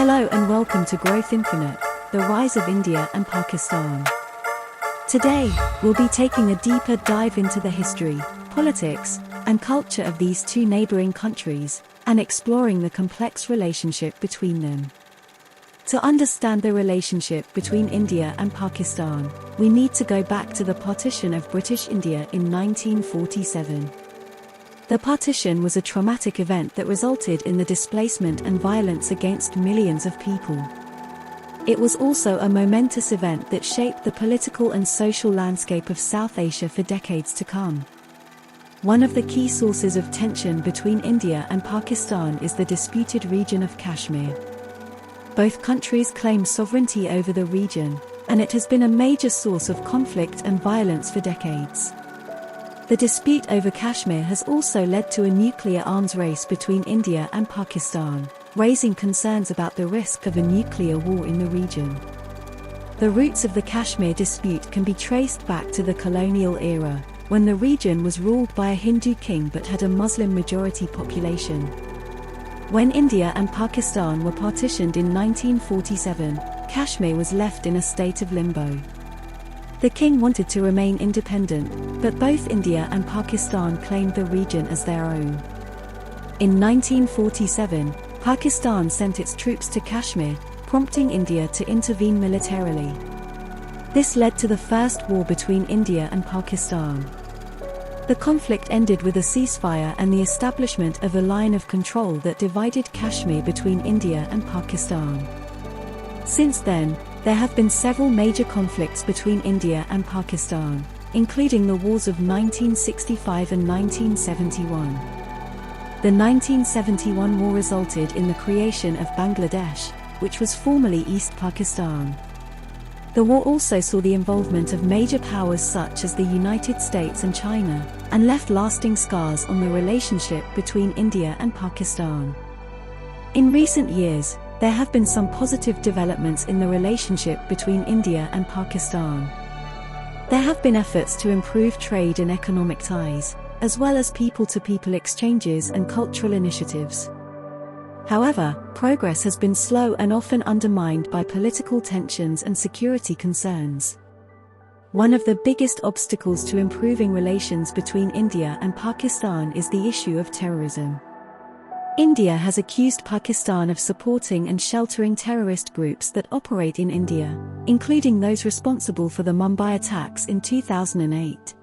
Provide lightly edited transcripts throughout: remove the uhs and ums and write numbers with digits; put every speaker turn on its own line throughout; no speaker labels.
Hello and welcome to Growth Infinite, the rise of India and Pakistan. Today, we'll be taking a deeper dive into the history, politics, and culture of these two neighboring countries, and exploring the complex relationship between them. To understand the relationship between India and Pakistan, we need to go back to the partition of British India in 1947. The partition was a traumatic event that resulted in the displacement and violence against millions of people. It was also a momentous event that shaped the political and social landscape of South Asia for decades to come. One of the key sources of tension between India and Pakistan is the disputed region of Kashmir. Both countries claim sovereignty over the region, and it has been a major source of conflict and violence for decades. The dispute over Kashmir has also led to a nuclear arms race between India and Pakistan, raising concerns about the risk of a nuclear war in the region. The roots of the Kashmir dispute can be traced back to the colonial era, when the region was ruled by a Hindu king but had a Muslim majority population. When India and Pakistan were partitioned in 1947, Kashmir was left in a state of limbo. The king wanted to remain independent, but both India and Pakistan claimed the region as their own. In 1947, Pakistan sent its troops to Kashmir, prompting India to intervene militarily. This led to the First War between India and Pakistan. The conflict ended with a ceasefire and the establishment of a line of control that divided Kashmir between India and Pakistan. Since then, there have been several major conflicts between India and Pakistan, including the wars of 1965 and 1971. The 1971 war resulted in the creation of Bangladesh, which was formerly East Pakistan. The war also saw the involvement of major powers such as the United States and China, and left lasting scars on the relationship between India and Pakistan. In recent years, there have been some positive developments in the relationship between India and Pakistan. There have been efforts to improve trade and economic ties, as well as people-to-people exchanges and cultural initiatives. However, progress has been slow and often undermined by political tensions and security concerns. One of the biggest obstacles to improving relations between India and Pakistan is the issue of terrorism. India has accused Pakistan of supporting and sheltering terrorist groups that operate in India, including those responsible for the Mumbai attacks in 2008.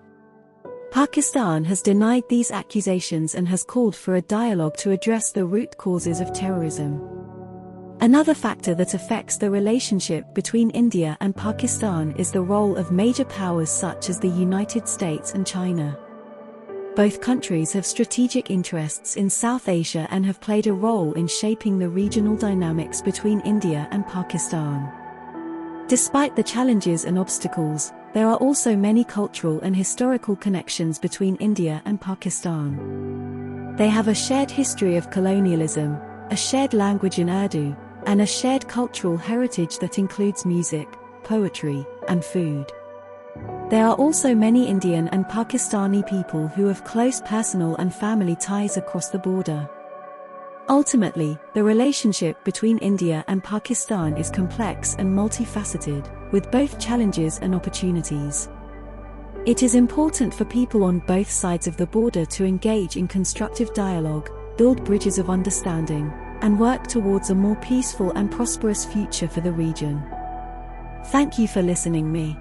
Pakistan has denied these accusations and has called for a dialogue to address the root causes of terrorism. Another factor that affects the relationship between India and Pakistan is the role of major powers such as the United States and China. Both countries have strategic interests in South Asia and have played a role in shaping the regional dynamics between India and Pakistan. Despite the challenges and obstacles, there are also many cultural and historical connections between India and Pakistan. They have a shared history of colonialism, a shared language in Urdu, and a shared cultural heritage that includes music, poetry, and food. There are also many Indian and Pakistani people who have close personal and family ties across the border. Ultimately, the relationship between India and Pakistan is complex and multifaceted, with both challenges and opportunities. It is important for people on both sides of the border to engage in constructive dialogue, build bridges of understanding, and work towards a more peaceful and prosperous future for the region. Thank you for listening me.